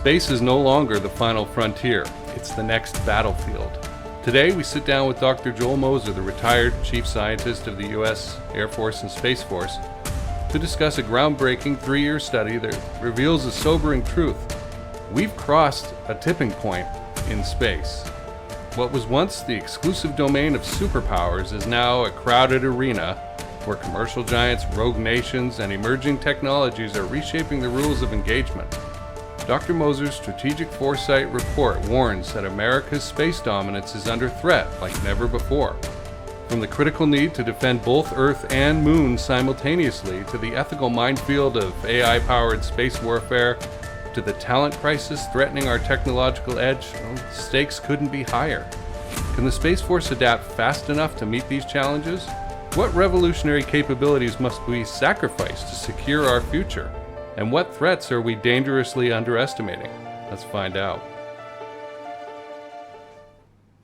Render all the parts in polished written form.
Space is no longer the final frontier. It's the next battlefield. Today, we sit down with Dr. Joel Mozer, the retired chief scientist of the U.S. Air Force and Space Force, to discuss a groundbreaking 3-year study that reveals a sobering truth. We've crossed a tipping point in space. What was once the exclusive domain of superpowers is now a crowded arena where commercial giants, rogue nations, and emerging technologies are reshaping the rules of engagement. Dr. Mozer's Strategic Foresight report warns that America's space dominance is under threat like never before. From the critical need to defend both Earth and Moon simultaneously, to the ethical minefield of AI-powered space warfare, to the talent crisis threatening our technological edge, stakes couldn't be higher. Can the Space Force adapt fast enough to meet these challenges? What revolutionary capabilities must we sacrifice to secure our future? And what threats are we dangerously underestimating? Let's find out.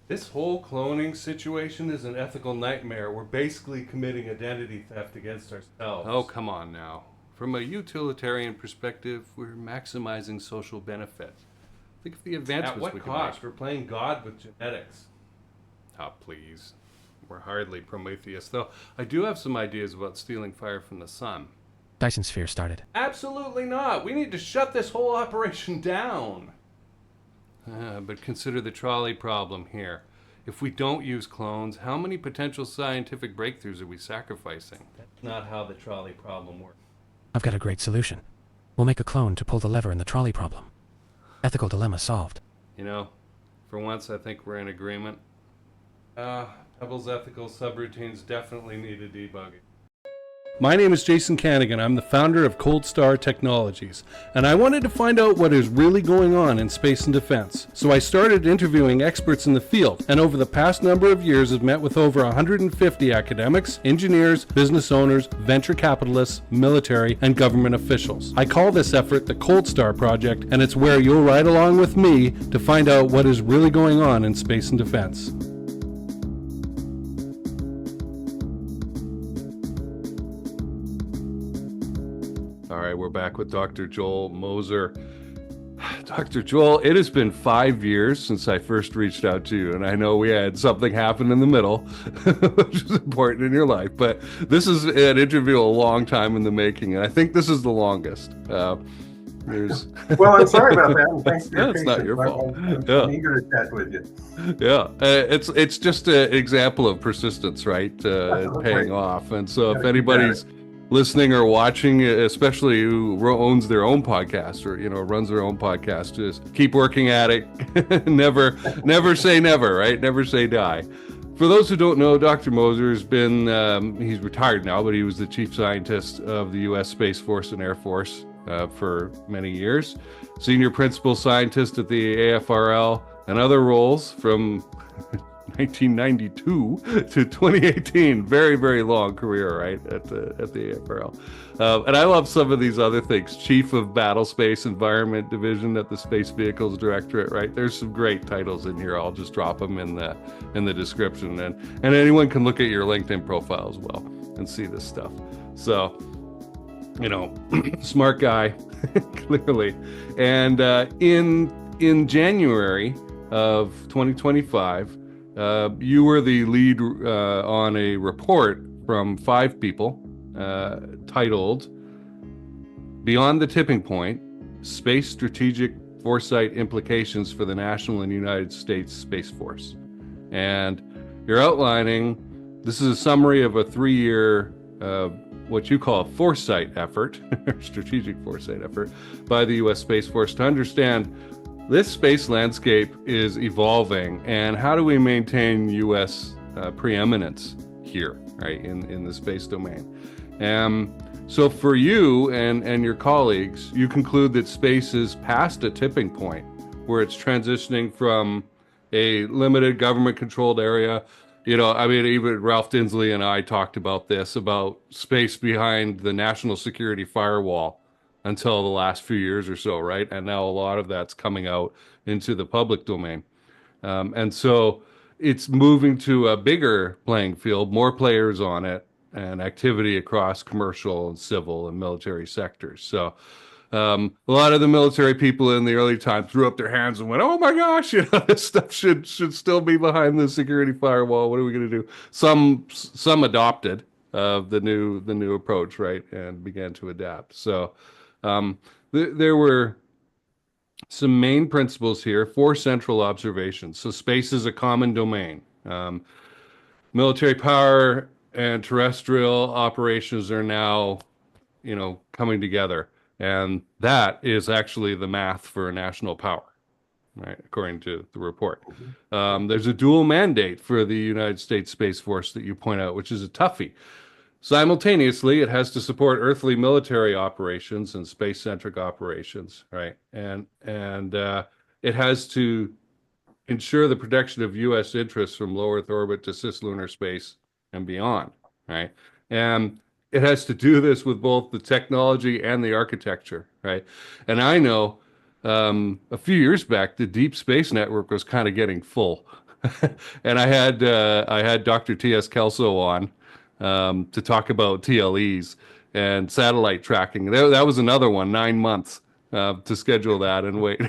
This whole cloning situation is an ethical nightmare. We're basically committing identity theft against ourselves. Oh, come on now. From a utilitarian perspective, we're maximizing social benefit. Think of the advancements we can make. At what cost? We're playing God with genetics. Oh, please. We're hardly Prometheus, though. I do have some ideas about stealing fire from the sun. Dyson sphere started. Absolutely not. We need to shut this whole operation down. But consider the trolley problem here. If we don't use clones, how many potential scientific breakthroughs are we sacrificing? That's not how the trolley problem works. I've got a great solution. We'll make a clone to pull the lever in the trolley problem. Ethical dilemma solved. You know, for once I think we're in agreement. Pebble's ethical subroutines definitely need a debugging. My name is Jason Canigan. I'm the founder of Cold Star Technologies, and I wanted to find out what is really going on in space and defense. So I started interviewing experts in the field, and over the past number of years have met with over 150 academics, engineers, business owners, venture capitalists, military, and government officials. I call this effort the Cold Star Project, and it's where you'll ride along with me to find out what is really going on in space and defense. All right, we're back with Dr. Joel Mozer. Dr. Joel, it has been 5 years since I first reached out to you, and I know we had something happen in the middle, which is important in your life, but this is an interview a long time in the making, and I think this is the longest. Well, I'm sorry about that. And thanks for your it's not your fault. I'm eager to chat with you. Yeah, it's just an example of persistence, right? Paying off. And so if anybody's listening or watching, especially who owns their own podcast or runs their own podcast, just keep working at it. never say never, right? Never say die. For those who don't know, Dr. Mozer has been he's retired now, but he was the chief scientist of the U.S. Space Force and Air Force for many years, senior principal scientist at the AFRL, and other roles from 1992 to 2018. Very, very long career, right, at the AFRL. And I love some of these other things. Chief of Battlespace Environment Division at the Space Vehicles Directorate, right? There's some great titles in here. I'll just drop them in the description, and anyone can look at your LinkedIn profile as well and see this stuff. So, smart guy, clearly. And in January of 2025, you were the lead on a report from 5 people titled Beyond the Tipping Point, Space Strategic Foresight Implications for the National and United States Space Force. And you're outlining, this is a summary of a 3-year, what you call a foresight effort, strategic foresight effort, by the U.S. Space Force to understand this space landscape is evolving, and how do we maintain U.S. Preeminence here, right, in the space domain? So for you and your colleagues, you conclude that space is past a tipping point where it's transitioning from a limited government-controlled area. Even Ralph Dinsley and I talked about this, about space behind the national security firewall until the last few years or so, right? And now a lot of that's coming out into the public domain. And so it's moving to a bigger playing field, more players on it, and activity across commercial and civil and military sectors. So A lot of the military people in the early time threw up their hands and went, "Oh my gosh, this stuff should still be behind the security firewall. What are we going to do?" Some adopted the new approach, right, and began to adapt. So there were some main principles here, four central observations. So space is a common domain. Military power and terrestrial operations are now, coming together. And that is actually the math for national power, right, according to the report. There's a dual mandate for the United States Space Force that you point out, which is a toughie. Simultaneously, it has to support earthly military operations and space-centric operations, right? And it has to ensure the protection of U.S. interests from low Earth orbit to cislunar space and beyond, right? And it has to do this with both the technology and the architecture, right? And I know a few years back, the Deep Space Network was kind of getting full, and I had Dr. T.S. Kelso on to talk about TLEs and satellite tracking. That was another one, 9 months to schedule that and wait,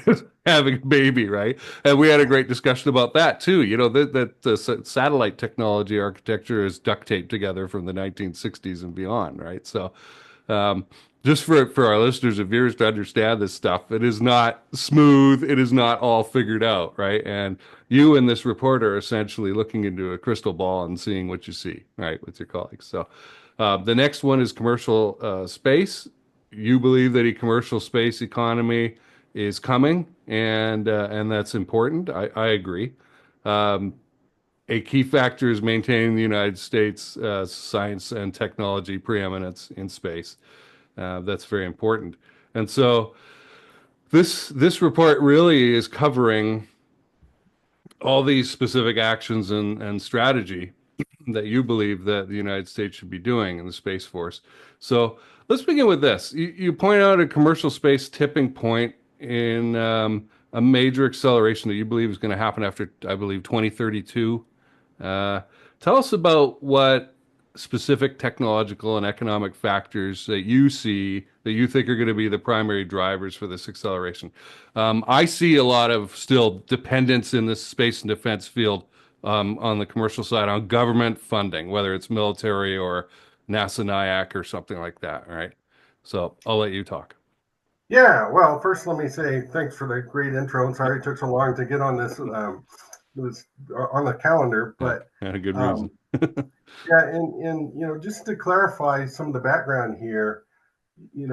having a baby, right? And we had a great discussion about that too. That the satellite technology architecture is duct taped together from the 1960s and beyond, right? So, um, just for our listeners and viewers to understand this stuff, it is not smooth. It is not all figured out, right? And you and this report are essentially looking into a crystal ball and seeing what you see, right, with your colleagues. So, the next one is commercial space. You believe that a commercial space economy is coming, and that's important. I agree. Um, a key factor is maintaining the United States science and technology preeminence in space. That's very important. And so this report really is covering all these specific actions and strategy that you believe that the United States should be doing in the Space Force. So let's begin with this. You point out a commercial space tipping point in a major acceleration that you believe is going to happen after, I believe, 2032. Uh, Tell us about what specific technological and economic factors that you see that you think are going to be the primary drivers for this acceleration. I see a lot of still dependence in the space and defense field on the commercial side on government funding, whether it's military or NASA NIAC or something like that, right? So I'll let you talk. Yeah, well, first let me say thanks for the great intro. And sorry it took so long to get on this on the calendar, Yeah, but had a good reason. um, yeah, and just to clarify some of the background here, you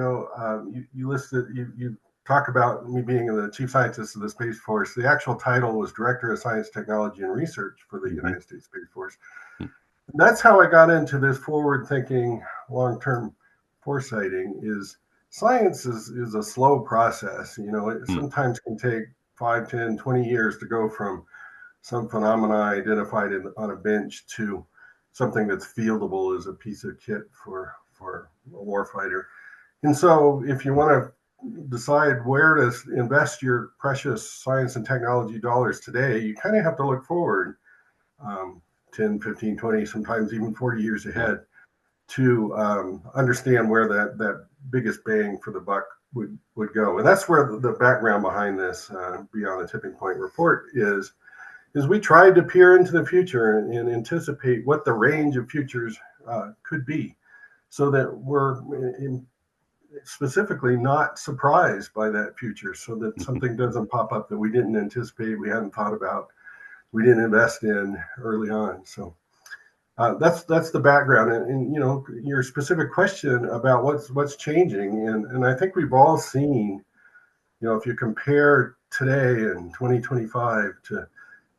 listed you talk about me being the chief scientist of the Space Force. The actual title was Director of Science, Technology, and Research for the Mhm. United States Space Force. That's how I got into this forward-thinking, long-term foresighting. Is science is a slow process. It Mm. sometimes can take 5, 10, 20 years to go from some phenomena identified on a bench to something that's fieldable as a piece of kit for a warfighter. And so, if you want to decide where to invest your precious science and technology dollars today, you kind of have to look forward, um, 10, 15, 20, sometimes even 40 years Yeah. ahead to understand where that biggest bang for the buck would go. And that's where the background behind this Beyond the Tipping Point report is we tried to peer into the future and anticipate what the range of futures could be so that we're specifically not surprised by that future, so that something doesn't pop up that we didn't anticipate, we hadn't thought about, we didn't invest in early on. So that's the background, and your specific question about what's changing, and I think we've all seen, if you compare today in 2025 to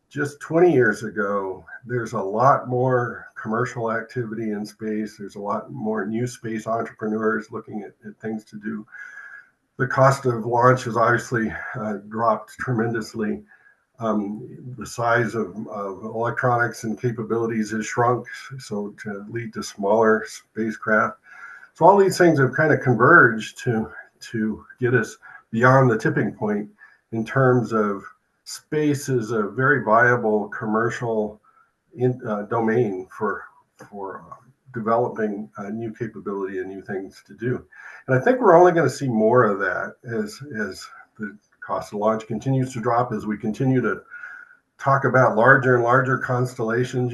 just 20 years ago, there's a lot more commercial activity in space. There's a lot more new space entrepreneurs looking at things to do. The cost of launch has obviously dropped tremendously. The size of electronics and capabilities has shrunk, so to lead to smaller spacecraft. So all these things have kind of converged to get us beyond the tipping point in terms of space is a very viable commercial domain for developing new capability and new things to do. And I think we're only going to see more of that as the cost of launch continues to drop, as we continue to talk about larger and larger constellations.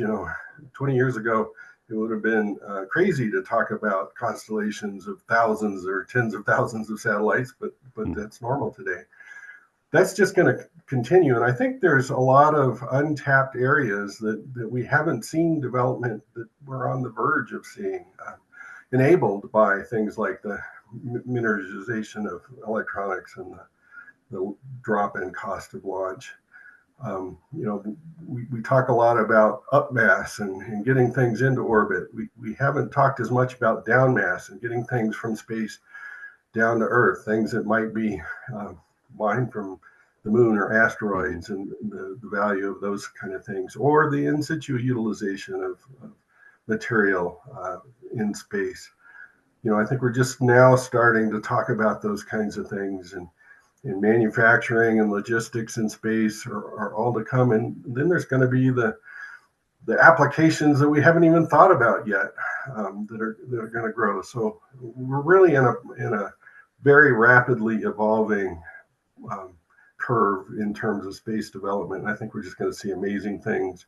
20 years ago, it would have been crazy to talk about constellations of thousands or tens of thousands of satellites, but that's normal today. That's just going to continue. And I think there's a lot of untapped areas that we haven't seen development that we're on the verge of seeing, enabled by things like the miniaturization of electronics and the drop in cost of launch. We talk a lot about up mass and getting things into orbit. We haven't talked as much about down mass and getting things from space down to Earth, things that might be mined from the moon or asteroids, and the value of those kind of things, or the in situ utilization of material in space. I think we're just now starting to talk about those kinds of things, and in manufacturing and logistics in space are all to come. And then there's going to be the applications that we haven't even thought about yet, that are going to grow. So we're really in a very rapidly evolving curve in terms of space development. And I think we're just going to see amazing things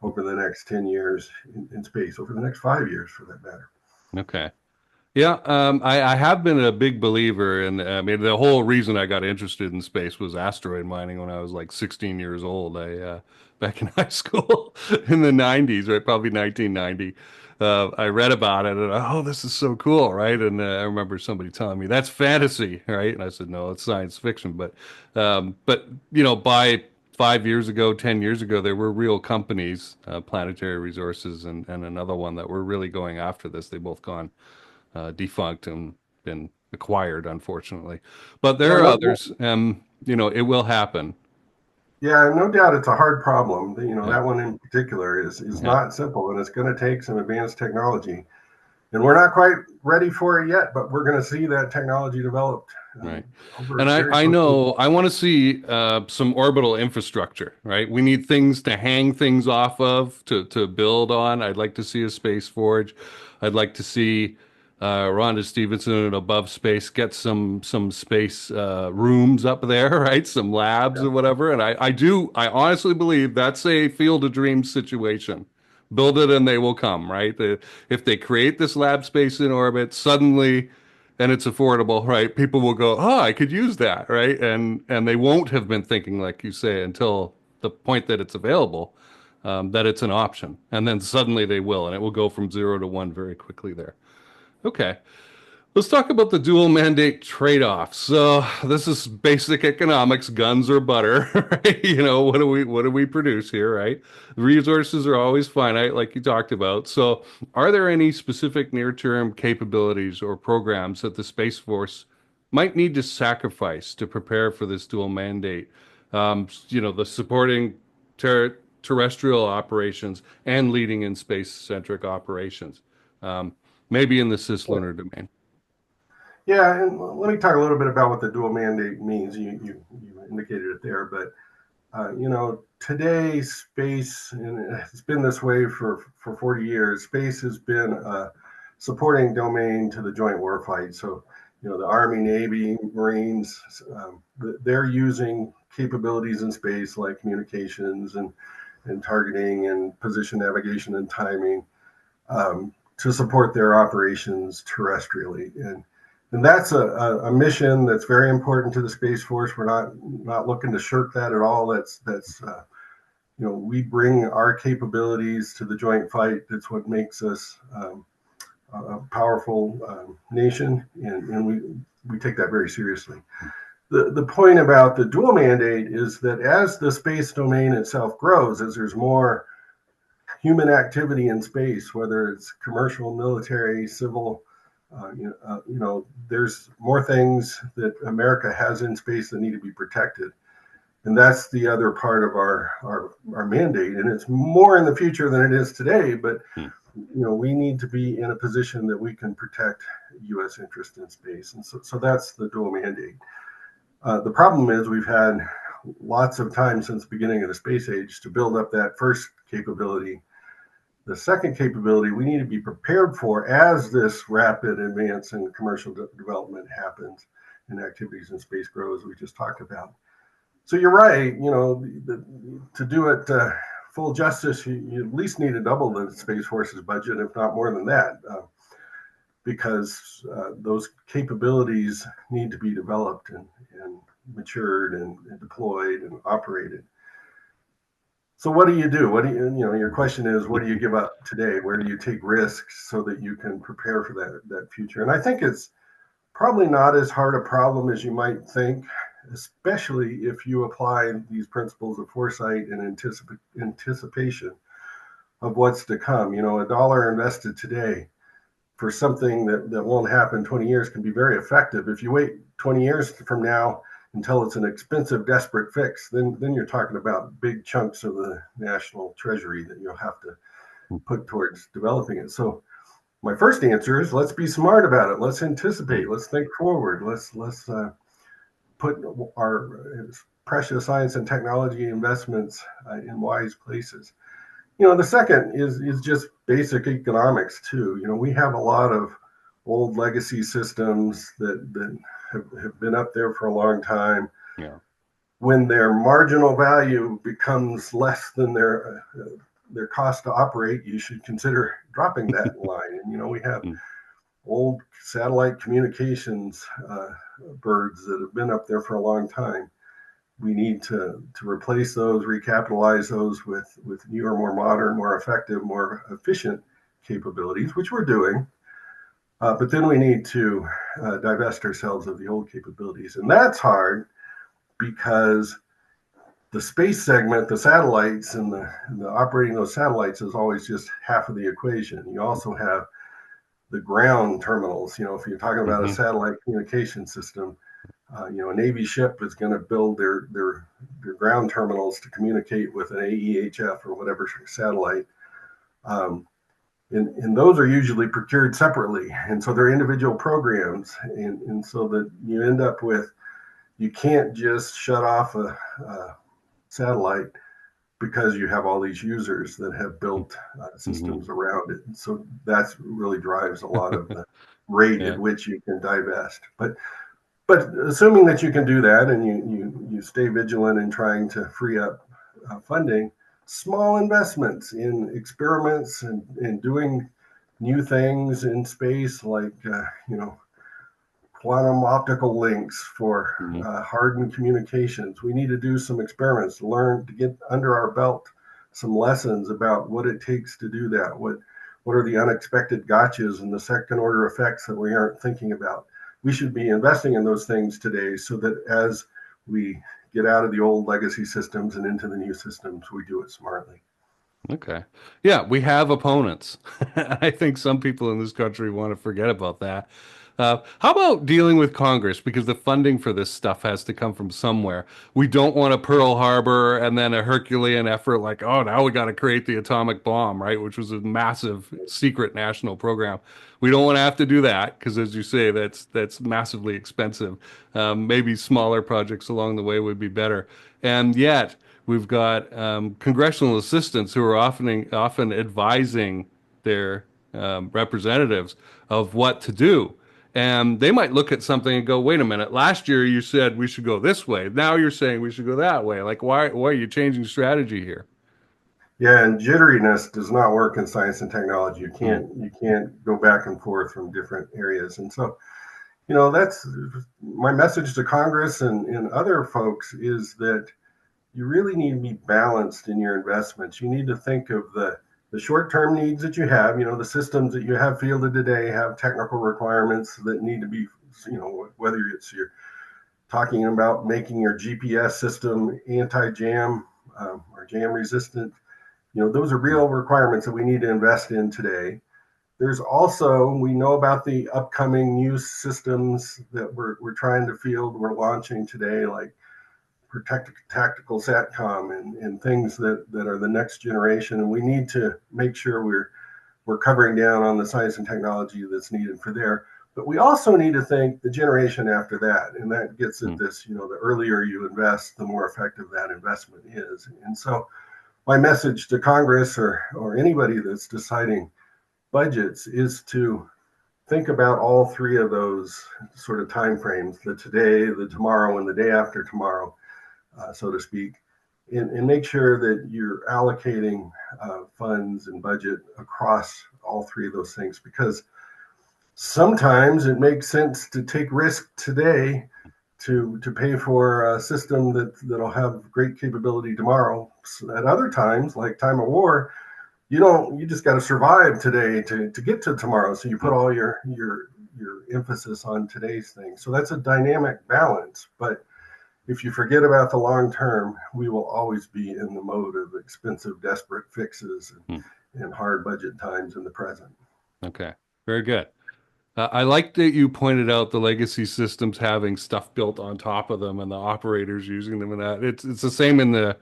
over the next 10 years in space, over the next 5 years for that matter. Okay. Yeah, I have been a big believer in, I mean, the whole reason I got interested in space was asteroid mining when I was like 16 years old. Back in high school in the 90s, right? Probably 1990. I read about it and, oh, this is so cool, right? And I remember somebody telling me that's fantasy, right? And I said, no, it's science fiction. But by 5 years ago, 10 years ago, there were real companies, Planetary Resources and another one that were really going after this. They both gone defunct and been acquired, unfortunately. But there are others. It will happen. Yeah, no doubt it's a hard problem. Yeah. That one in particular is Yeah. not simple, and it's going to take some advanced technology. And we're not quite ready for it yet, but we're going to see that technology developed. Right. Over And very I short know I want to see some orbital infrastructure, right? We need things to hang things off of, to build on. I'd like to see a space forge. I'd like to see Rhonda Stevenson and Above Space get some space rooms up there, right? Some labs Yeah. or whatever. And I honestly believe that's a field of dreams situation. Build it and they will come, right? If they create this lab space in orbit, suddenly, and it's affordable, right? People will go, oh, I could use that, right? And they won't have been thinking, like you say, until the point that it's available, that it's an option. And then suddenly they will, and it will go from 0 to 1 very quickly there. Okay. Let's talk about the dual mandate trade-offs. So this is basic economics, guns or butter, right? What do we produce here, right? Resources are always finite, like you talked about. So are there any specific near-term capabilities or programs that the Space Force might need to sacrifice to prepare for this dual mandate? The supporting terrestrial operations and leading in space-centric operations, maybe in the cislunar domain. Yeah, and let me talk a little bit about what the dual mandate means. You indicated it there, but today space, and it's been this way for 40 years. Space has been a supporting domain to the joint warfight. So the Army, Navy, Marines, they're using capabilities in space like communications and targeting and position navigation and timing, to support their operations terrestrially. And that's a mission that's very important to the Space Force. We're not looking to shirk that at all. We bring our capabilities to the joint fight. That's what makes us a powerful nation, and we take that very seriously. The point about the dual mandate is that as the space domain itself grows, as there's more human activity in space, whether it's commercial, military, civil, there's more things that America has in space that need to be protected. And that's the other part of our mandate. And it's more in the future than it is today, but we need to be in a position that we can protect U.S. interest in space. And so that's the dual mandate. The problem is we've had lots of time since the beginning of the space age to build up that first capability. The second capability we need to be prepared for as this rapid advance in commercial development happens and activities in space grows, we just talked about. So you're right, to do it full justice, you at least need to double the Space Force's budget, if not more than that, because those capabilities need to be developed and matured and deployed and operated. So what do you do? Your question is, what do you give up today? Where do you take risks so that you can prepare for that future? And I think it's probably not as hard a problem as you might think, especially if you apply these principles of foresight and anticipation of what's to come. A dollar invested today for something that won't happen 20 years can be very effective. If you wait 20 years from now until it's an expensive, desperate fix, then you're talking about big chunks of the national treasury that you'll have to put towards developing it. So my first answer is, let's be smart about it. Let's anticipate. Let's think forward. Let's put our precious science and technology investments in wise places. The second is just basic economics too. We have a lot of old legacy systems that have been up there for a long time. Yeah. When their marginal value becomes less than their cost to operate, you should consider dropping that line. And we have old satellite communications birds that have been up there for a long time. We need to replace those, recapitalize those with newer, more modern, more effective, more efficient capabilities, which we're doing. But then we need to divest ourselves of the old capabilities. And that's hard because the space segment, the satellites and the operating those satellites is always just half of the equation. You also have the ground terminals. If you're talking about a satellite communication system, a Navy ship is going to build their ground terminals to communicate with an AEHF or whatever satellite. And those are usually procured separately. And so they're individual programs. And so that you end up with, you can't just shut off a satellite because you have all these users that have built systems around it. And so that really drives a lot of the rate at which you can divest. But assuming that you can do that and you stay vigilant in trying to free up funding, small investments in experiments and doing new things in space, like quantum optical links for hardened communications. We need to do some experiments to learn, to get under our belt some lessons about what it takes to do that. What are the unexpected gotchas and the second order effects that we aren't thinking about? We should be investing in those things today so that as we get out of the old legacy systems and into the new systems, we do it smartly. Okay. Yeah, we have opponents. I think some people in this country want to forget about that. How about dealing with Congress? Because the funding for this stuff has to come from somewhere. We don't want a Pearl Harbor and then a Herculean effort like, oh, now we got to create the atomic bomb, right? Which was a massive secret national program. We don't want to have to do that because, as you say, that's massively expensive. Maybe smaller projects along the way would be better. And yet, we've got congressional assistants who are often advising their representatives of what to do. And they might look at something and go, wait a minute, last year you said we should go this way. Now you're saying we should go that way. Like, why are you changing strategy here? Yeah, and jitteriness does not work in science and technology. You can't go back and forth from different areas. And so, that's my message to Congress and other folks, is that you really need to be balanced in your investments. You need to think of the short-term needs that you have. The systems that you have fielded today have technical requirements that need to be, whether it's you're talking about making your GPS system anti-jam or jam resistant, those are real requirements that we need to invest in today. There's also, we know about the upcoming new systems that we're trying to field, we're launching today, like tactical SATCOM and things that are the next generation. And we need to make sure we're covering down on the science and technology that's needed for there. But we also need to think the generation after that. And that gets at this, the earlier you invest, the more effective that investment is. And so my message to Congress or anybody that's deciding budgets is to think about all three of those sort of time frames: the today, the tomorrow, and the day after tomorrow, so to speak, and make sure that you're allocating funds and budget across all three of those things, because sometimes it makes sense to take risk today to pay for a system that'll have great capability tomorrow. So at other times, like time of war, you just got to survive today to get to tomorrow. So you put all your emphasis on today's thing. So that's a dynamic balance. But if you forget about the long term, we will always be in the mode of expensive, desperate fixes and hard budget times in the present. Okay, very good. I like that you pointed out the legacy systems having stuff built on top of them and the operators using them and that. It's the same in the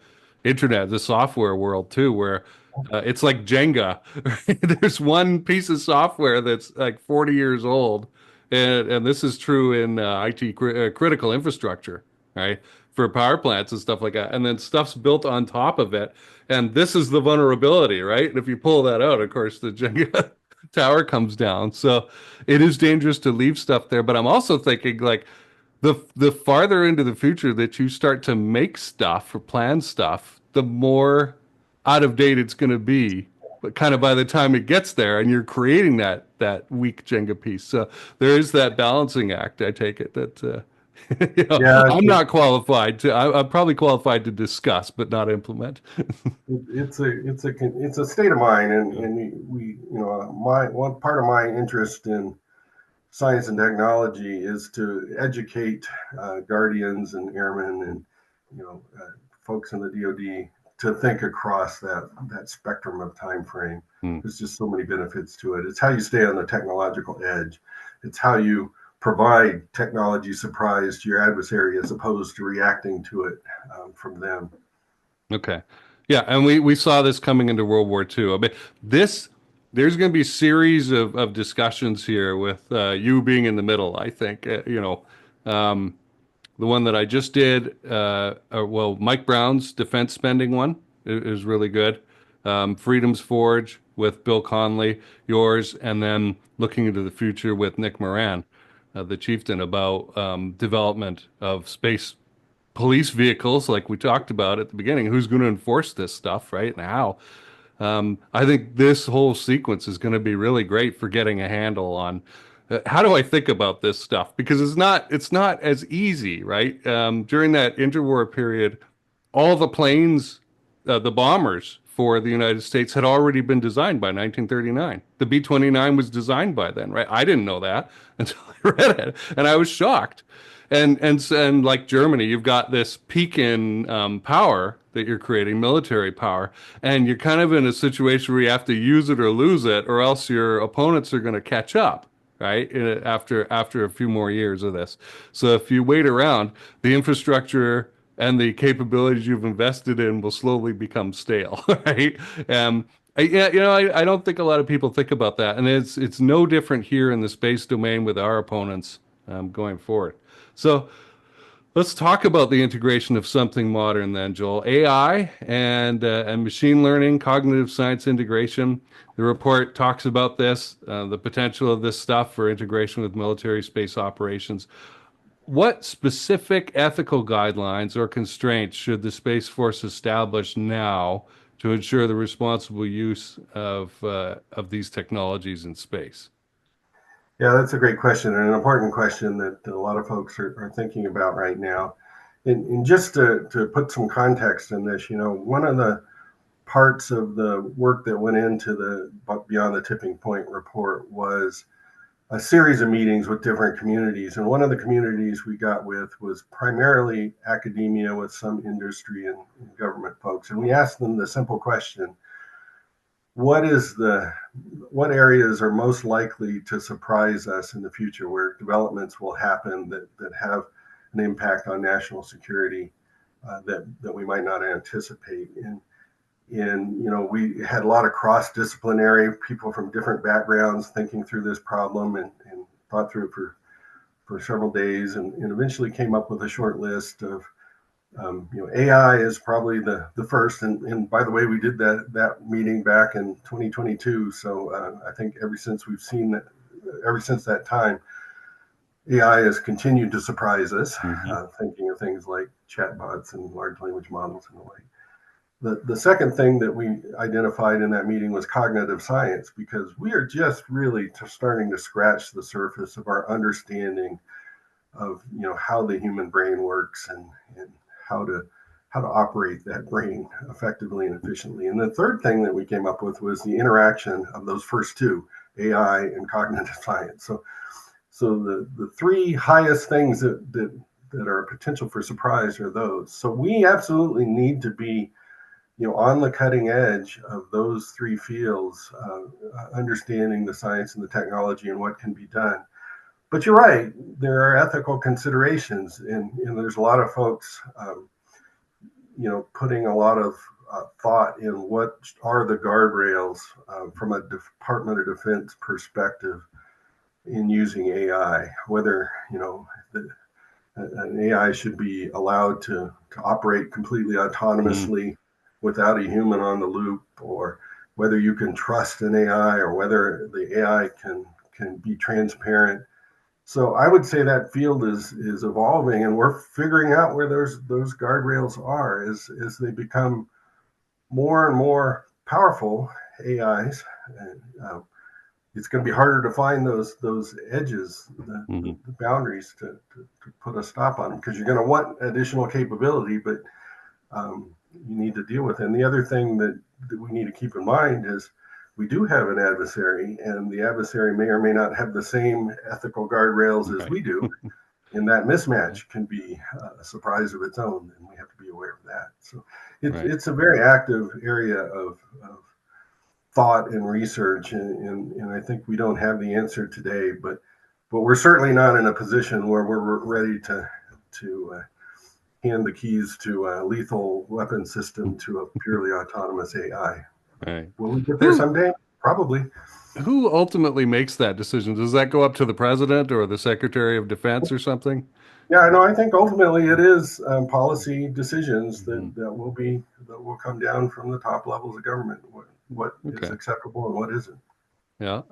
internet, the software world too, where it's like Jenga. Right? There's one piece of software that's like 40 years old, and this is true in IT critical infrastructure, right? For power plants and stuff like that. And then stuff's built on top of it, and this is the vulnerability, right? And if you pull that out, of course, the Jenga tower comes down. So it is dangerous to leave stuff there, but I'm also thinking like the farther into the future that you start to make stuff or plan stuff, the more out of date it's going to be. But kind of by the time it gets there, and you're creating that weak Jenga piece, so there is that balancing act. I take it that Yeah, I'm not qualified to. I'm probably qualified to discuss, but not implement. it's a state of mind, and we my one part of my interest in science and technology is to educate guardians and airmen and folks in the DoD to think across that spectrum of time frame. Hmm. There's just so many benefits to it. It's how you stay on the technological edge. It's how you provide technology surprise to your adversary as opposed to reacting to it from them. Okay. Yeah, and we saw this coming into World War II. I mean, there's going to be a series of discussions here with you being in the middle, I think. The one that I just did, well, Mike Brown's defense spending one is really good. Freedom's Forge with Bill Conley, yours, and then looking into the future with Nick Moran, the chieftain, about development of space police vehicles, like we talked about at the beginning. Who's going to enforce this stuff, right? And how? I think this whole sequence is going to be really great for getting a handle on how do I think about this stuff, because it's not as easy, right? During that interwar period, all the planes, the bombers for the United States had already been designed by 1939. The B-29 was designed by then, right? I didn't know that until I read it, and I was shocked. And like Germany, you've got this peak in power that you're creating, military power, and you're kind of in a situation where you have to use it or lose it, or else your opponents are going to catch up, right? After a few more years of this. So if you wait around, the infrastructure and the capabilities you've invested in will slowly become stale, right? Yeah, I don't think a lot of people think about that, and it's no different here in the space domain with our opponents going forward. So let's talk about the integration of something modern then, Joel. AI and machine learning, cognitive science integration. The report talks about this, the potential of this stuff for integration with military space operations. What specific ethical guidelines or constraints should the Space Force establish now to ensure the responsible use of these technologies in space? Yeah, that's a great question, and an important question that a lot of folks are thinking about right now. And just to put some context in this, one of the parts of the work that went into the Beyond the Tipping Point report was a series of meetings with different communities. And one of the communities we got with was primarily academia with some industry and government folks. And we asked them the simple question: what areas are most likely to surprise us in the future, where developments will happen that have an impact on national security that we might not anticipate? And we had a lot of cross-disciplinary people from different backgrounds thinking through this problem and thought through it for several days, and eventually came up with a short list of AI is probably the first. And by the way, we did that meeting back in 2022. So I think ever since that time, AI has continued to surprise us, Hmm. thinking of things like chatbots and large language models and the like. The second thing that we identified in that meeting was cognitive science, because we are just really starting to scratch the surface of our understanding of how the human brain works, and how to operate that brain effectively and efficiently. And the third thing that we came up with was the interaction of those first two, AI and cognitive science. So the three highest things that are a potential for surprise are those. So we absolutely need to be on the cutting edge of those three fields, understanding the science and the technology and what can be done. But you're right, there are ethical considerations, and there's a lot of folks, putting a lot of thought in what are the guardrails from a Department of Defense perspective in using AI, whether an AI should be allowed to operate completely Mm. autonomously without a human on the loop, or whether you can trust an AI, or whether the AI can be transparent. So I would say that field is evolving, and we're figuring out where those guardrails are as they become more and more powerful AIs. And, it's going to be harder to find those edges, Hmm. the boundaries to put a stop on them, because you're going to want additional capability, but you need to deal with it. And the other thing that we need to keep in mind is we do have an adversary, and the adversary may or may not have the same ethical guardrails as Right. we do. And that mismatch can be a surprise of its own, and we have to be aware of that. So Right. it's a very active area of thought and research, and I think we don't have the answer today, but we're certainly not in a position where we're ready to hand the keys to a lethal weapon system to a purely autonomous AI. Right. Will we get there Who someday? Probably. who ultimately makes that decision? Does that go up to the president or the Secretary of Defense or something? Yeah, I know. I think ultimately it is policy decisions Hmm. that will come down from the top levels of government. What is Okay. acceptable and what isn't. Yeah.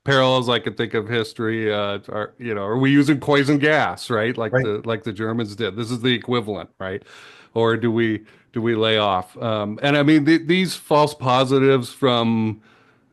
Parallels I could think of history, are, are we using poison gas, right? Right. Like the Germans did. This is the equivalent, right? Or do we lay off? And I mean, these false positives from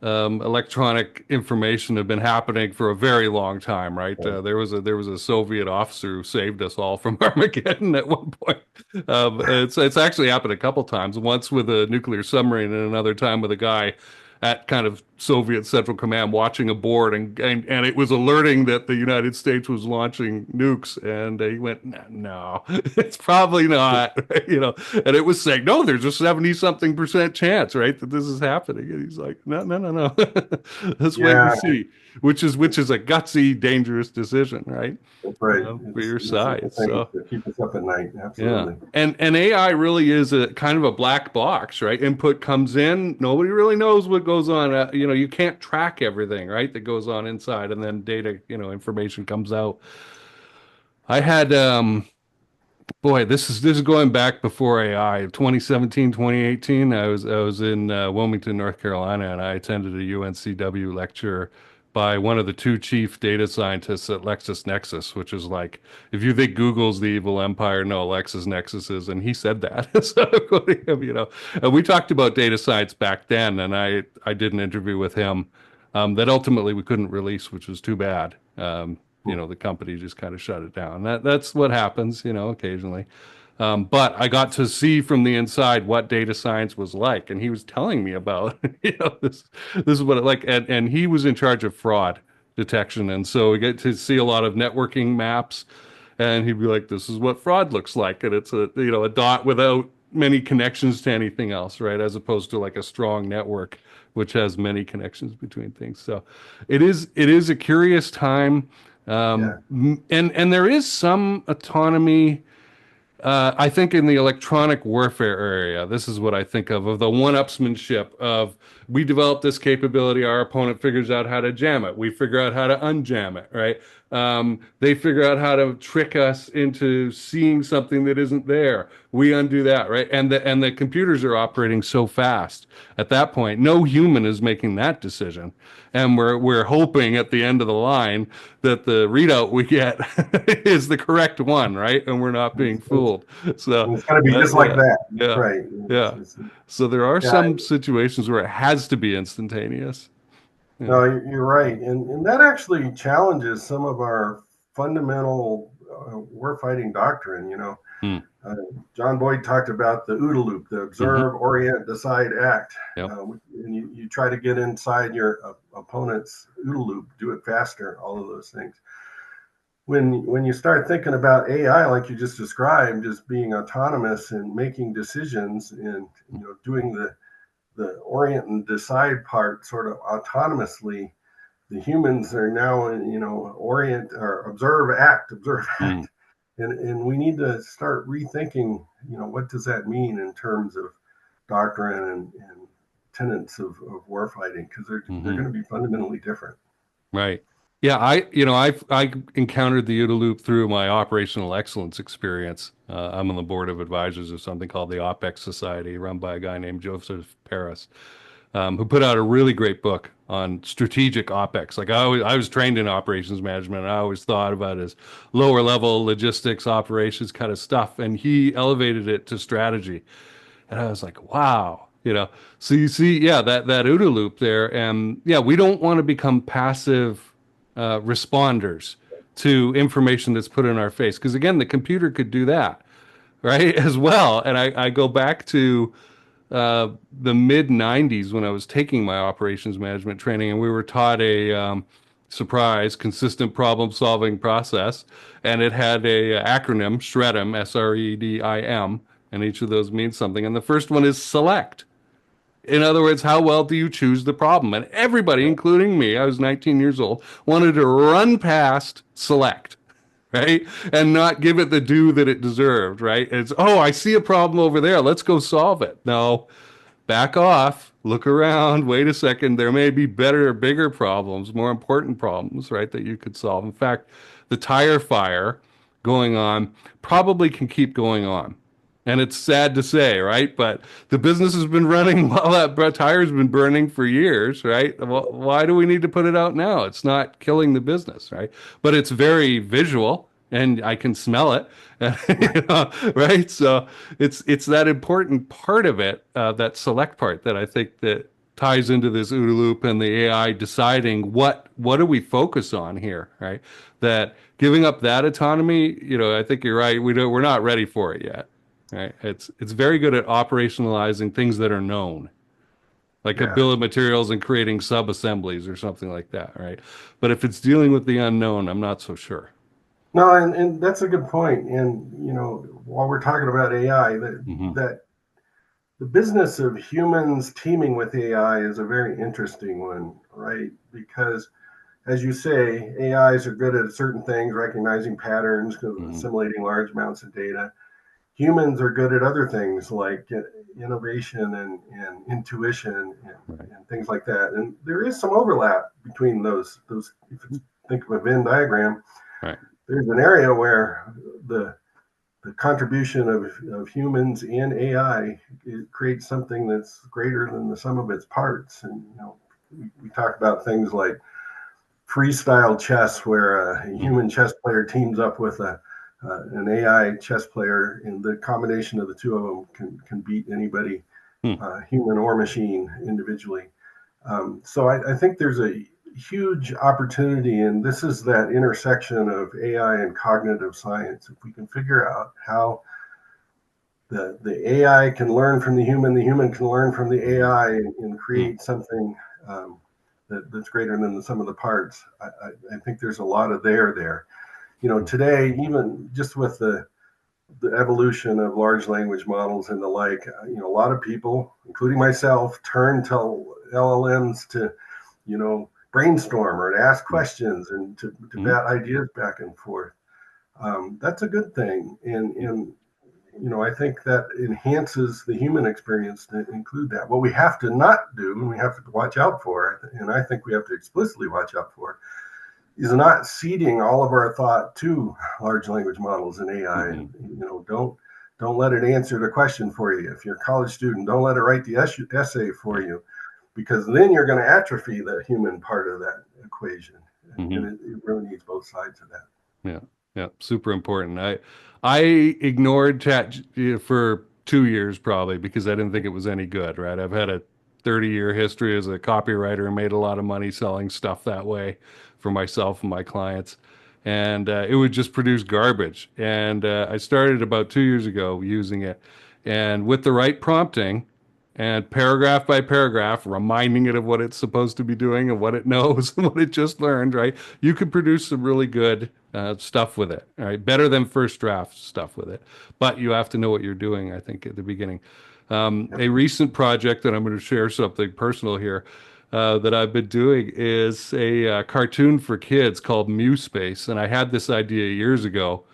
electronic information have been happening for a very long time, right? Right. There was a Soviet officer who saved us all from Armageddon at one point. It's actually happened a couple times. Once with a nuclear submarine, and another time with a guy at kind of Soviet Central Command watching a board, and it was alerting that the United States was launching nukes, and he went, no, it's probably not, and it was saying, no, there's a 70 something percent chance, right, that this is happening. And he's like, no, no, no, no. Let's wait and Yeah, see, which is a gutsy, dangerous decision, right? that's right. For your It's the side. things So that keep us up at night. yeah. Absolutely. And AI really is a kind of a black box, right? Input comes in, nobody really knows what goes on. You can't track everything, right? That goes on inside, and then data, information comes out. I had boy, this is going back before AI. 2017, 2018. I was in Wilmington, North Carolina, and I attended a UNCW lecture by one of the two chief data scientists at LexisNexis, which is like, if you think Google's the evil empire, no, LexisNexis is, and he said that. So quoting him, and we talked about data science back then, and I did an interview with him that ultimately we couldn't release, which was too bad. The company just kind of shut it down. That's what happens, occasionally. But I got to see from the inside what data science was like, and he was telling me about, this is what it like, and he was in charge of fraud detection, and so we get to see a lot of networking maps, and he'd be like, "This is what fraud looks like," and it's a dot without many connections to anything else, right? As opposed to like a strong network, which has many connections between things. So, it is a curious time, Yeah. and there is some autonomy. I think in the electronic warfare area, this is what I think of the one-upsmanship of, we develop this capability, our opponent figures out how to jam it, we figure out how to unjam it, right? They figure out how to trick us into seeing something that isn't there. We undo that, right? And the computers are operating so fast at that point. No human is making that decision, and we're hoping at the end of the line that the readout we get is the correct one, right? And we're not being fooled. So it's going to be just like yeah, that, yeah, right? yeah. So there are Yeah, some situations where it has to be instantaneous. Yeah. no, you're right, and that actually challenges some of our fundamental warfighting doctrine. Hmm. Uh, John Boyd talked about the OODA loop, the Mm-hmm. observe, orient, decide, act. Yep. And you try to get inside your opponent's OODA loop, do it faster, all of those things. When you start thinking about AI, like you just described, as being autonomous and making decisions and doing the orient and decide part sort of autonomously, the humans are now orient or observe Mm. act, and we need to start rethinking what does that mean in terms of doctrine and tenets of warfighting, because they're Mm-hmm. going to be fundamentally different. Right. Yeah, I encountered the OODA loop through my operational excellence experience. I'm on the board of advisors of something called the OPEX Society, run by a guy named Joseph Paris, who put out a really great book on strategic OPEX. Like I was trained in operations management, and I always thought about it as lower level logistics operations kind of stuff, and he elevated it to strategy. And I was like, wow, So you see, yeah, that OODA loop there, and yeah, we don't want to become passive responders to information that's put in our face, because again, the computer could do that, right, as well. And I go back to the mid '90s when I was taking my operations management training, and we were taught a surprise consistent problem solving process, and it had a acronym SREDIM, SREDIM, and each of those means something. And the first one is select. In other words, how well do you choose the problem? And everybody, including me, I was 19 years old, wanted to run past select, right? And not give it the due that it deserved, right? It's, oh, I see a problem over there. Let's go solve it. No, back off, look around, wait a second. There may be better, bigger problems, more important problems, right, that you could solve. In fact, the tire fire going on probably can keep going on. And it's sad to say, right? But the business has been running while that tire's been burning for years, right? Well, why do we need to put it out now? It's not killing the business, right? But it's very visual and I can smell it, right? So it's that important part of it, that select part that I think that ties into this OODA loop and the AI deciding what do we focus on here, right? That giving up that autonomy, I think you're right. We're not ready for it yet, right? It's very good at operationalizing things that are known, like a Yeah. bill of materials and creating sub assemblies or something like that, right? But if it's dealing with the unknown, I'm not so sure. No, and that's a good point. And while we're talking about AI, Hmm. that the business of humans teaming with AI is a very interesting one, right? Because as you say, AIs are good at certain things, recognizing patterns, Hmm. assimilating large amounts of data. Humans are good at other things like innovation and intuition Right. and things like that. And there is some overlap between those. If you think of a Venn diagram, Right. there's an area where the the contribution of humans and AI, it creates something that's greater than the sum of its parts. And we talk about things like freestyle chess, where a Mm. human chess player teams up with an AI chess player, and the combination of the two of them can beat anybody, Mm. human or machine, individually. So I think there's a huge opportunity, and this is that intersection of AI and cognitive science. If we can figure out how the AI can learn from the human can learn from the AI, and Mm. create something that's greater than the sum of the parts. I think there's a lot of there. Today, even just with the evolution of large language models and the like, a lot of people, including myself, turn to LLMs to, brainstorm or to ask Mm. questions and to Mm. bat ideas back and forth. That's a good thing. And I think that enhances the human experience to include that. What we have to not do, and we have to watch out for, and I think we have to explicitly watch out for, is not seeding all of our thought to large language models and AI. Hmm. Don't let it answer the question for you. If you're a college student, don't let it write the essay for Yeah. you, because then you're going to atrophy the human part of that equation. Hmm. And it really needs both sides of that. Yeah, yeah, super important. I ignored Chat for 2 years probably because I didn't think it was any good, right? I've had a 30-year history as a copywriter and made a lot of money selling stuff that way for myself and my clients. And it would just produce garbage. And I started about 2 years ago using it. And with the right prompting, and paragraph by paragraph, reminding it of what it's supposed to be doing and what it knows and what it just learned, right? You could produce some really good stuff with it, right? Better than first draft stuff with it. But you have to know what you're doing, I think, at the beginning. Yep. A recent project, and I'm going to share something personal here, that I've been doing is a cartoon for kids called Mew Space. And I had this idea years ago,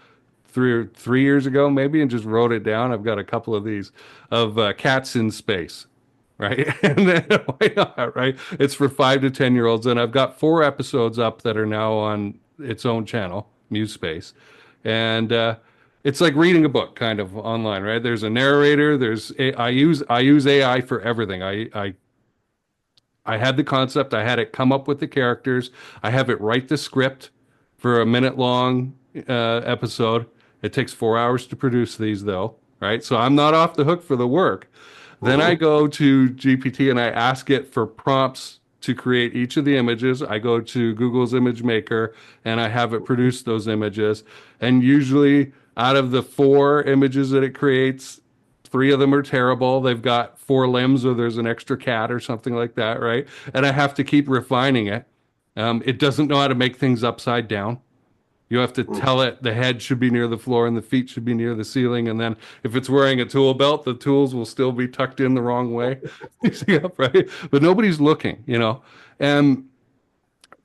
3 years ago maybe, and just wrote it down. I've got a couple of these of cats in space, right? And then why not, right? It's for 5 to 10 year olds, and I've got 4 episodes up that are now on its own channel, Muse Space, and it's like reading a book kind of online, right? There's a narrator. I use AI for everything. I had the concept, I had it come up with the characters, I have it write the script for a minute long episode. It takes 4 hours to produce these, though, right? So I'm not off the hook for the work. Then I Mm-hmm. go to GPT and I ask it for prompts to create each of the images. I go to Google's image maker and I have it produce those images. And usually, out of the 4 images that it creates, 3 of them are terrible. They've got 4 limbs, or there's an extra cat or something like that, right? And I have to keep refining it. It doesn't know how to make things upside down. You have to tell it the head should be near the floor and the feet should be near the ceiling. And then if it's wearing a tool belt, the tools will still be tucked in the wrong way. Right? But nobody's looking, you know? And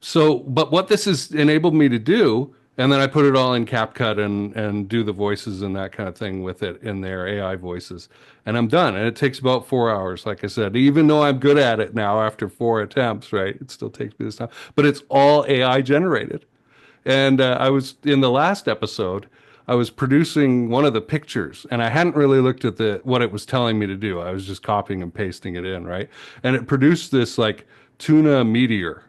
so, but what this has enabled me to do, and then I put it all in CapCut and do the voices and that kind of thing with it in their AI voices, and I'm done. And it takes about 4 hours, like I said. Even though I'm good at it now after 4 attempts, right? It still takes me this time, but it's all AI generated. And I was in the last episode, I was producing one of the pictures, and I hadn't really looked at the what it was telling me to do. I was just copying and pasting it in, right? And it produced this like tuna meteor,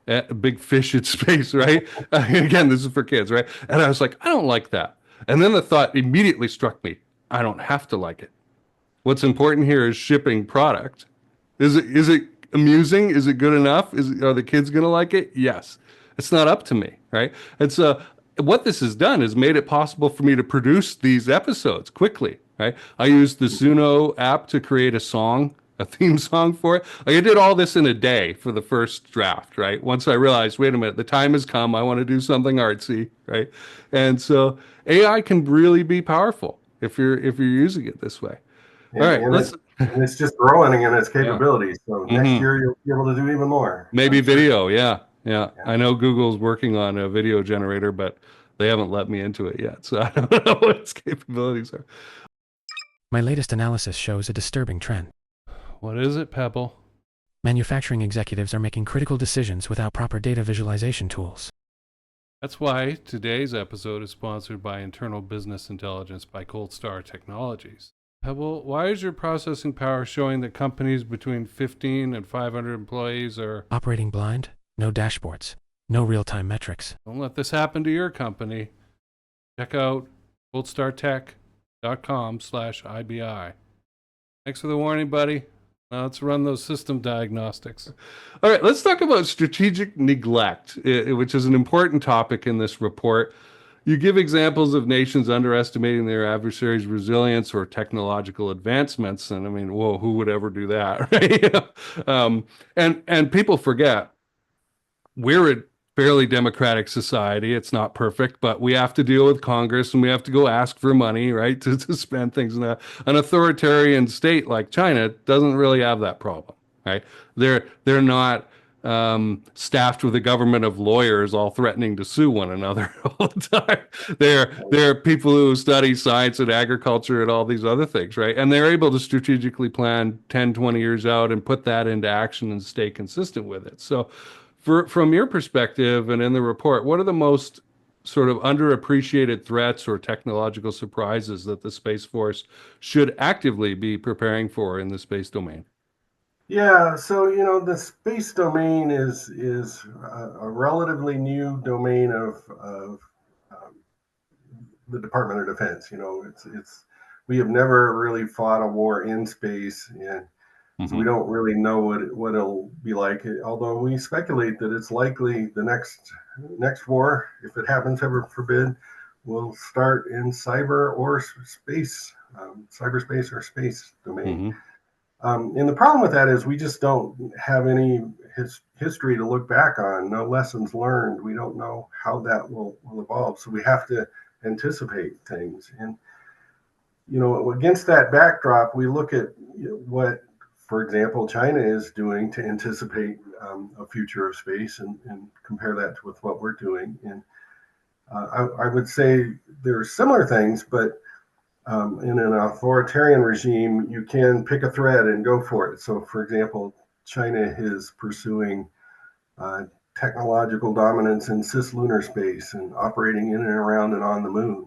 a big fish in space, right? Again, this is for kids, right? And I was like, I don't like that. And then the thought immediately struck me, I don't have to like it. What's important here is shipping product. Is it amusing? Is it good enough? Are the kids going to like it? Yes. It's not up to me, right? And so what this has done is made it possible for me to produce these episodes quickly, right? I used the Zuno app to create a song, a theme song for it. Like I did all this in a day for the first draft, right? Once I realized, wait a minute, the time has come. I want to do something artsy, right? And so AI can really be powerful if you're using it this way. All and, right, and let's it and it's just growing in its yeah. capabilities. So next Hmm. year you'll be able to do even more. Maybe I'm sure. video. Yeah. Yeah. Yeah. I know Google's working on a video generator, but they haven't let me into it yet. So I don't know what its capabilities are. My latest analysis shows a disturbing trend. What is it, Pebble? Manufacturing executives are making critical decisions without proper data visualization tools. That's why today's episode is sponsored by Internal Business Intelligence by Cold Star Technologies. Pebble, why is your processing power showing that companies between 15 and 500 employees are... Operating blind, no dashboards, no real-time metrics. Don't let this happen to your company. Check out goldstartech.com/IBI. Thanks for the warning, buddy. Now let's run those system diagnostics. All right, let's talk about strategic neglect, which is an important topic in this report. You give examples of nations underestimating their adversaries' resilience or technological advancements, and I mean, whoa, who would ever do that, right? And people forget we're a fairly democratic society. It's not perfect, but we have to deal with Congress and we have to go ask for money, right, to spend things. In an authoritarian state like China doesn't really have that problem, right? They're not staffed with a government of lawyers all threatening to sue one another all the time. They're people who study science and agriculture and all these other things, right? And they're able to strategically plan 10, 20 years out and put that into action and stay consistent with it. So From your perspective and in the report, what are the most sort of underappreciated threats or technological surprises that the Space Force should actively be preparing for in the space domain? Yeah, so the space domain is a relatively new domain of um, the Department of Defense. It's we have never really fought a war in space, and so we Hmm. don't really know what it'll be like. Although we speculate that it's likely the next war, if it happens, heaven forbid, will start in cyber or space, cyberspace or space domain. Hmm. And the problem with that is we just don't have any history to look back on, no lessons learned. We don't know how that will evolve. So we have to anticipate things. And, against that backdrop, we look at what, for example, China is doing to anticipate a future of space and compare that with what we're doing. And I would say there are similar things, but in an authoritarian regime, you can pick a thread and go for it. So, for example, China is pursuing uh, technological dominance in cislunar space and operating in and around and on the moon.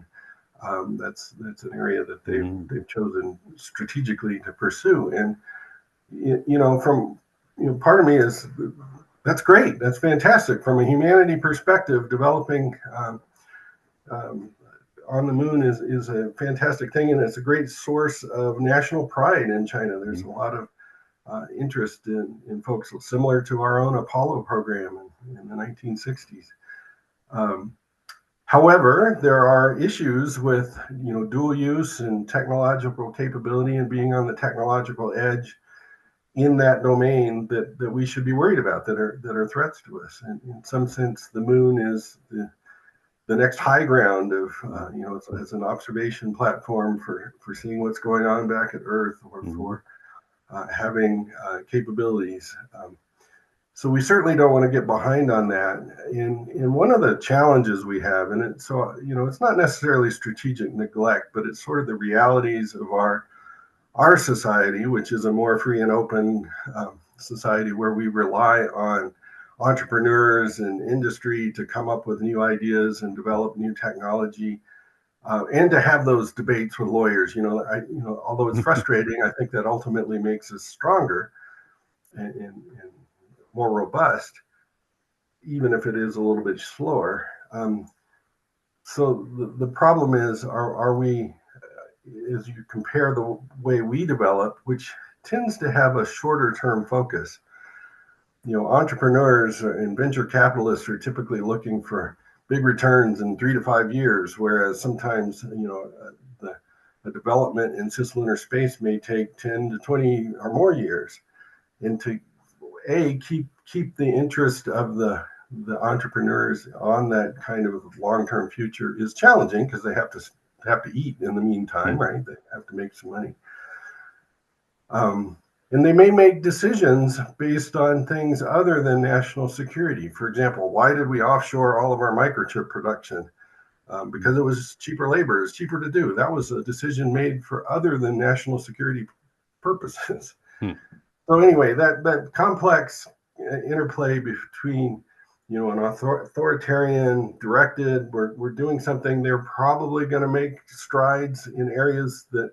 That's an area that Hmm. they've chosen strategically to pursue. And from part of me is that's great. That's fantastic from a humanity perspective. Developing um, on the moon is a fantastic thing, and it's a great source of national pride in China. There's a lot of interest in folks similar to our own Apollo program in the 1960s. Um, However, there are issues with dual use and technological capability and being on the technological edge in that domain that we should be worried about that are threats to us. And in some sense, the moon is the next high ground of as an observation platform for seeing what's going on back at Earth or Hmm. for having capabilities. So we certainly don't want to get behind on that. In one of the challenges we have, and it's not necessarily strategic neglect, but it's sort of the realities of our society, which is a more free and open society where we rely on entrepreneurs and industry to come up with new ideas and develop new technology, and to have those debates with lawyers. Although it's frustrating, I think that ultimately makes us stronger and more robust, even if it is a little bit slower. So the problem is, are we, as you compare the way we develop, which tends to have a shorter term focus. Entrepreneurs and venture capitalists are typically looking for big returns in 3 to 5 years, whereas sometimes, the development in cislunar space may take 10 to 20 or more years. And to keep the interest of the entrepreneurs on that kind of long-term future is challenging because they have to eat in the meantime, right? They have to make some money. And they may make decisions based on things other than national security. For example, why did we offshore all of our microchip production? Because it was cheaper labor, it's cheaper to do. That was a decision made for other than national security purposes. So anyway, that complex interplay between an authoritarian directed, we're doing something, they're probably going to make strides in areas that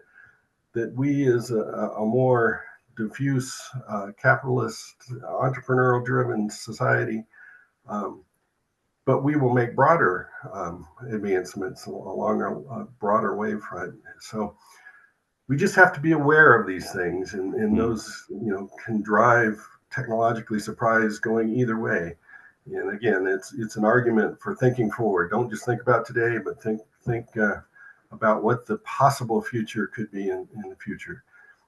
we as a more diffuse capitalist entrepreneurial driven society, um, but we will make broader advancements along a broader wavefront. So we just have to be aware of these things, and Hmm. those can drive technologically surprise going either way. And again, it's an argument for thinking forward. Don't just think about today, but think about what the possible future could be in the future.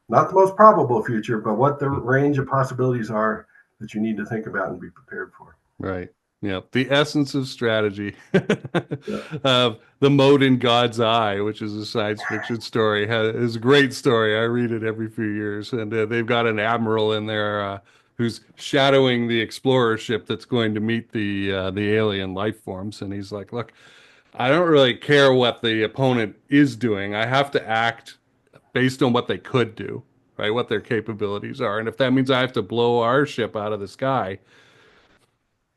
Not the most probable future, but what the range of possibilities are that you need to think about and be prepared for. Right. Yeah. The essence of strategy. Yeah. The Mote in God's Eye, which is a science fiction story, is a great story. I read it every few years, and they've got an admiral in there who's shadowing the explorer ship that's going to meet the alien life forms, and he's like, "Look, I don't really care what the opponent is doing. I have to act based on what they could do, right? What their capabilities are, and if that means I have to blow our ship out of the sky."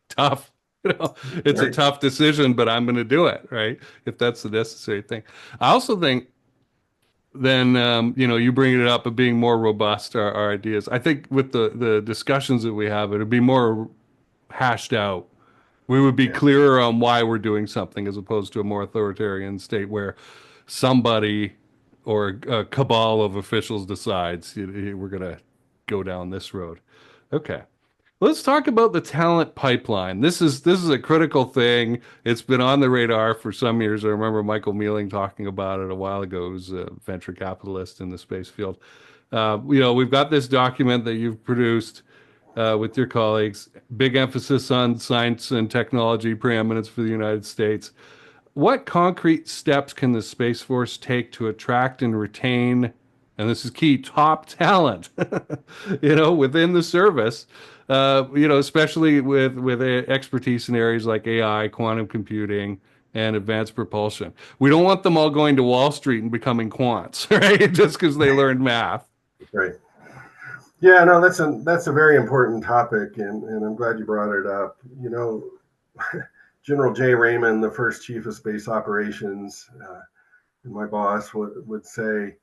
tough. It's a Right. tough decision, but I'm going to do it, right? If that's the necessary thing. I also think then, you bring it up of being more robust, our ideas. I think with the discussions that we have, it'd be more hashed out. We would be Yeah. clearer on why we're doing something as opposed to a more authoritarian state where somebody or a cabal of officials decides we're going to go down this road. Okay. Let's talk about the talent pipeline. This is a critical thing. It's been on the radar for some years. I remember Michael Mealing talking about it a while ago, who's a venture capitalist in the space field. We've got this document that you've produced with your colleagues. Big emphasis on science and technology preeminence for the United States. What concrete steps can the Space Force take to attract and retain, and this is key, top talent, within the service, especially with expertise in areas like AI, quantum computing, and advanced propulsion. We don't want them all going to Wall Street and becoming quants, right? Just because they learned math. Right. Yeah, no, that's a very important topic, and I'm glad you brought it up. General J. Raymond, the first chief of space operations, and my boss would say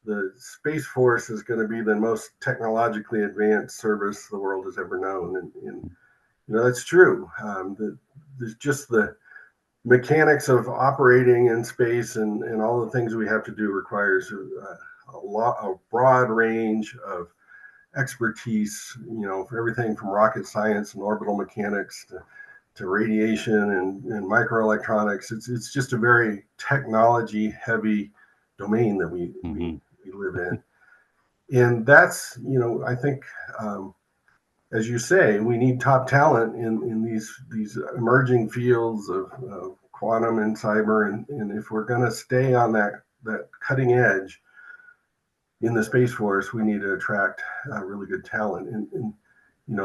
the Space Force is going to be the most technologically advanced service the world has ever known, and that's true. There's just the mechanics of operating in space and all the things we have to do requires a broad range of expertise, for everything from rocket science and orbital mechanics to radiation and microelectronics. It's just a very technology heavy domain that we live in. And that's, I think, as you say, we need top talent in these emerging fields of quantum and cyber. And if we're going to stay on that cutting edge in the Space Force, we need to attract really good talent. And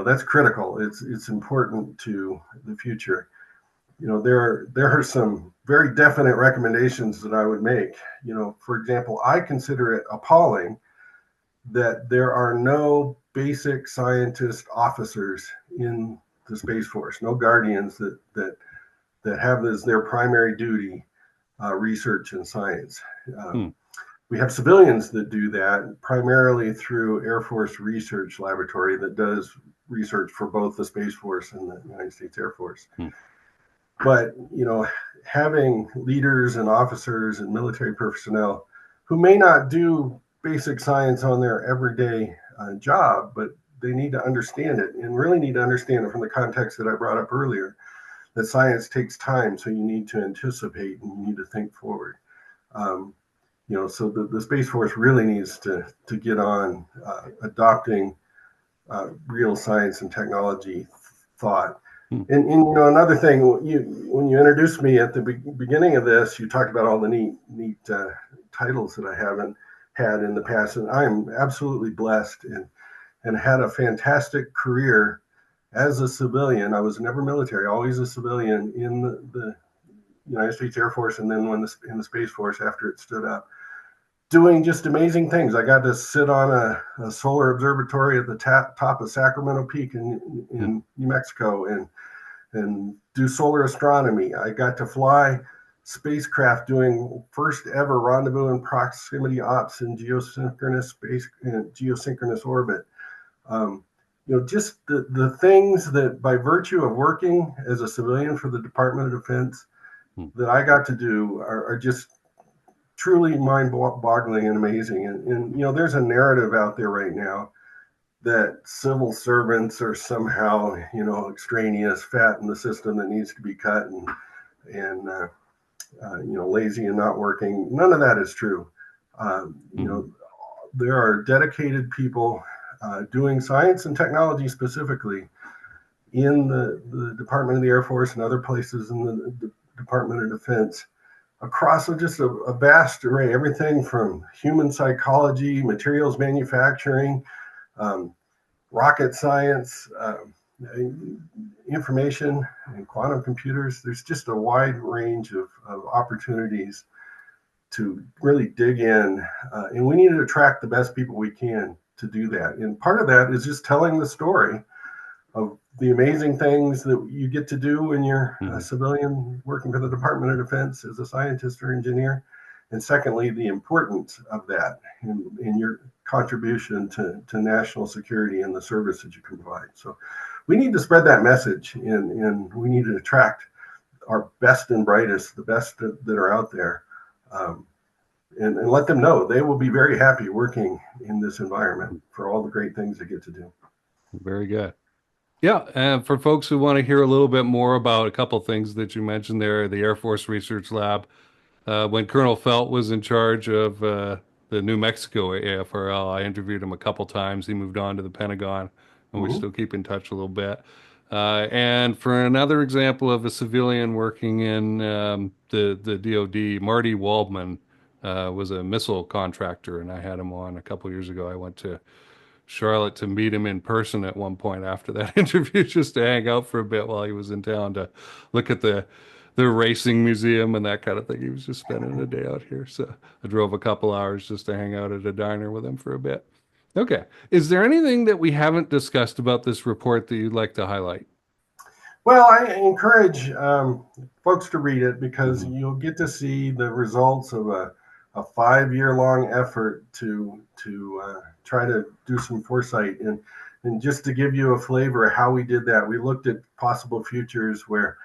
that's critical. It's important to the future. There are some very definite recommendations that I would make. For example, I consider it appalling that there are no basic scientist officers in the Space Force, no guardians that have as their primary duty research and science. We have civilians that do that primarily through Air Force Research Laboratory that does research for both the Space Force and the United States Air Force. But, having leaders and officers and military personnel who may not do basic science on their everyday job, but they need to understand it and really need to understand it from the context that I brought up earlier, that science takes time. So you need to anticipate and you need to think forward. So the Space Force really needs to get on adopting real science and technology thought. And another thing, when you introduced me at the beginning of this, you talked about all the neat titles that I haven't had in the past, and I am absolutely blessed and had a fantastic career as a civilian. I was never military, always a civilian in the United States Air Force, and then in the Space Force after it stood up, doing just amazing things. I got to sit on a solar observatory at the top of Sacramento Peak in New Mexico and do solar astronomy. I got to fly spacecraft doing first ever rendezvous and proximity ops in geosynchronous orbit. Just the things that by virtue of working as a civilian for the Department of Defense that I got to do are just truly mind-boggling and amazing. And there's a narrative out there right now that civil servants are somehow, extraneous, fat in the system that needs to be cut and lazy and not working. None of that is true. There are dedicated people doing science and technology specifically in the Department of the Air Force and other places in the Department of Defense across just a vast array, everything from human psychology, materials manufacturing, rocket science, information and quantum computers. There's just a wide range of opportunities to really dig in. And we need to attract the best people we can to do that. And part of that is just telling the story of the amazing things that you get to do when you're a Mm-hmm. civilian working for the Department of Defense as a scientist or engineer. And secondly, the importance of that in your contribution to national security and the service that you can provide. So we need to spread that message, and we need to attract our best and brightest, the best that are out there, and let them know they will be very happy working in this environment for all the great things they get to do. Very good. Yeah, and for folks who want to hear a little bit more about a couple things that you mentioned there, the Air Force Research Lab, when Colonel Felt was in charge of the New Mexico AFRL, I interviewed him a couple times. He moved on to the Pentagon, and we Mm-hmm. still keep in touch a little bit. And for another example of a civilian working in the DoD, Marty Waldman was a missile contractor, and I had him on a couple years ago. I went to Charlotte to meet him in person at one point after that interview, just to hang out for a bit while he was in town to look at the racing museum and that kind of thing. He was just spending a day out here. So I drove a couple hours just to hang out at a diner with him for a bit. Okay. Is there anything that we haven't discussed about this report that you'd like to highlight? Well, I encourage folks to read it because Mm-hmm. you'll get to see the results of a 5-year long effort to try to do some foresight. And just to give you a flavor of how we did that, we looked at possible futures where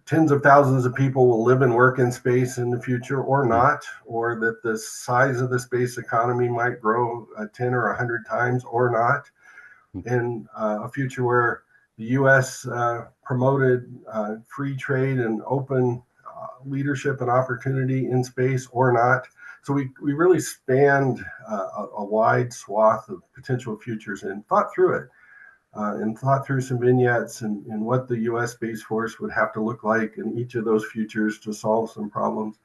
tens of thousands of people will live and work in space in the future or not, or that the size of the space economy might grow 10 or 100 times or not, and a future where the U.S. Promoted free trade and open leadership and opportunity in space or not. So we really spanned a wide swath of potential futures and thought through it. And thought through some vignettes and what the U.S. Space Force would have to look like in each of those futures to solve some problems.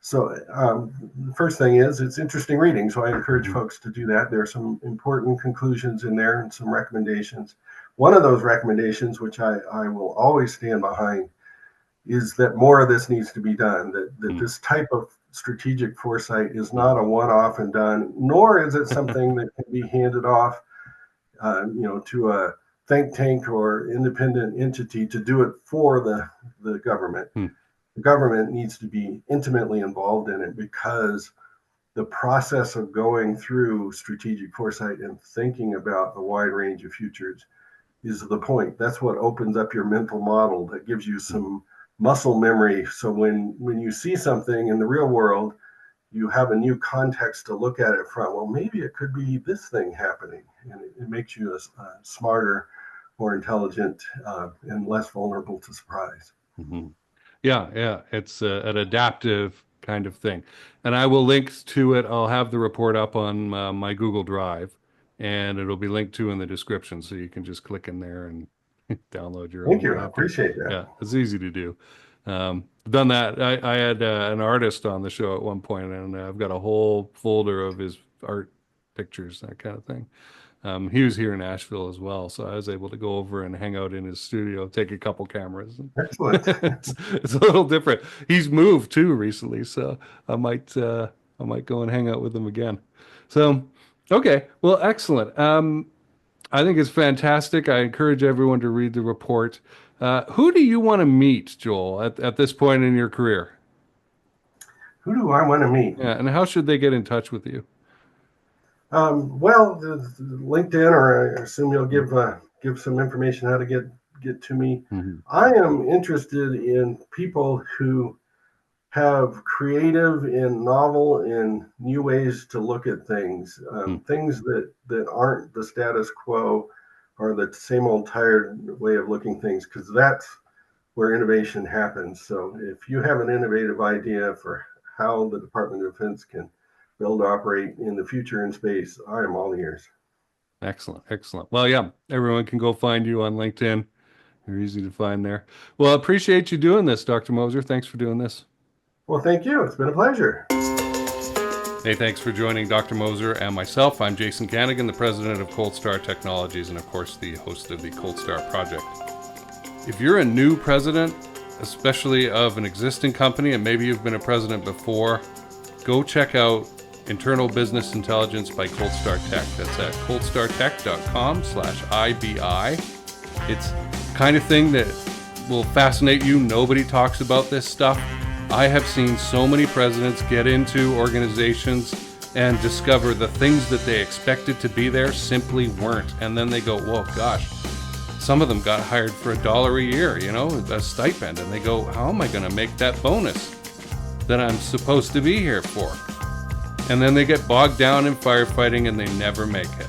So the first thing is it's interesting reading. So I encourage folks to do that. There are some important conclusions in there and some recommendations. One of those recommendations, which I will always stand behind, is that more of this needs to be done, that this type of strategic foresight is not a one-off and done, nor is it something that can be handed off to a think tank or independent entity to do it for the government. The government needs to be intimately involved in it because the process of going through strategic foresight and thinking about a wide range of futures is the point. That's what opens up your mental model, that gives you some muscle memory. So when you see something in the real world, you have a new context to look at it from. Well, maybe it could be this thing happening, and it makes you a smarter, more intelligent, and less vulnerable to surprise. Mm-hmm. Yeah. It's an adaptive kind of thing. And I will link to it. I'll have the report up on my Google Drive, and it'll be linked to in the description. So you can just click in there and download your Thank own you. I copy. appreciate that. Yeah, it's easy to do. Done that. I had an artist on the show at one point, and I've got a whole folder of his art pictures, that kind of thing. He was here in Nashville as well, so I was able to go over and hang out in his studio, take a couple cameras. Excellent. It's a little different. He's moved too recently, so I might go and hang out with him again. So, okay, well, excellent. I think it's fantastic. I encourage everyone to read the report. Who do you want to meet, Joel, at this point in your career? Who do I want to meet? Yeah, and how should they get in touch with you? Well, the LinkedIn, or I assume you'll give some information how to get to me. Mm-hmm. I am interested in people who have creative and novel and new ways to look at things, things that aren't the status quo or the same old tired way of looking things, because that's where innovation happens. So if you have an innovative idea for how the Department of Defense can build, operate in the future in space, I am all ears. Excellent. Well, yeah, everyone can go find you on LinkedIn. You're easy to find there. Well, I appreciate you doing this, Dr. Mozer. Thanks for doing this. Well, thank you. It's been a pleasure. Hey, thanks for joining Dr. Mozer and myself. I'm Jason Canigan, the president of Cold Star Technologies, and of course, the host of the Cold Star Project. If you're a new president, especially of an existing company, and maybe you've been a president before, go check out Internal Business Intelligence by Cold Star Tech. That's at coldstartech.com/IBI. It's kind of thing that will fascinate you. Nobody talks about this stuff. I have seen so many presidents get into organizations and discover the things that they expected to be there simply weren't. And then they go, whoa, gosh, some of them got hired for $1 a year, you know, a stipend. And they go, how am I going to make that bonus that I'm supposed to be here for? And then they get bogged down in firefighting and they never make it.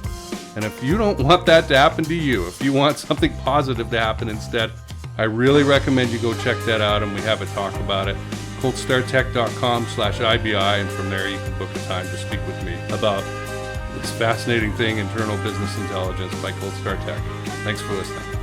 And if you don't want that to happen to you, if you want something positive to happen instead, I really recommend you go check that out and we have a talk about it. coldstartech.com/IBI, and from there you can book a time to speak with me about this fascinating thing, internal business intelligence by Cold Star Tech. Thanks for listening.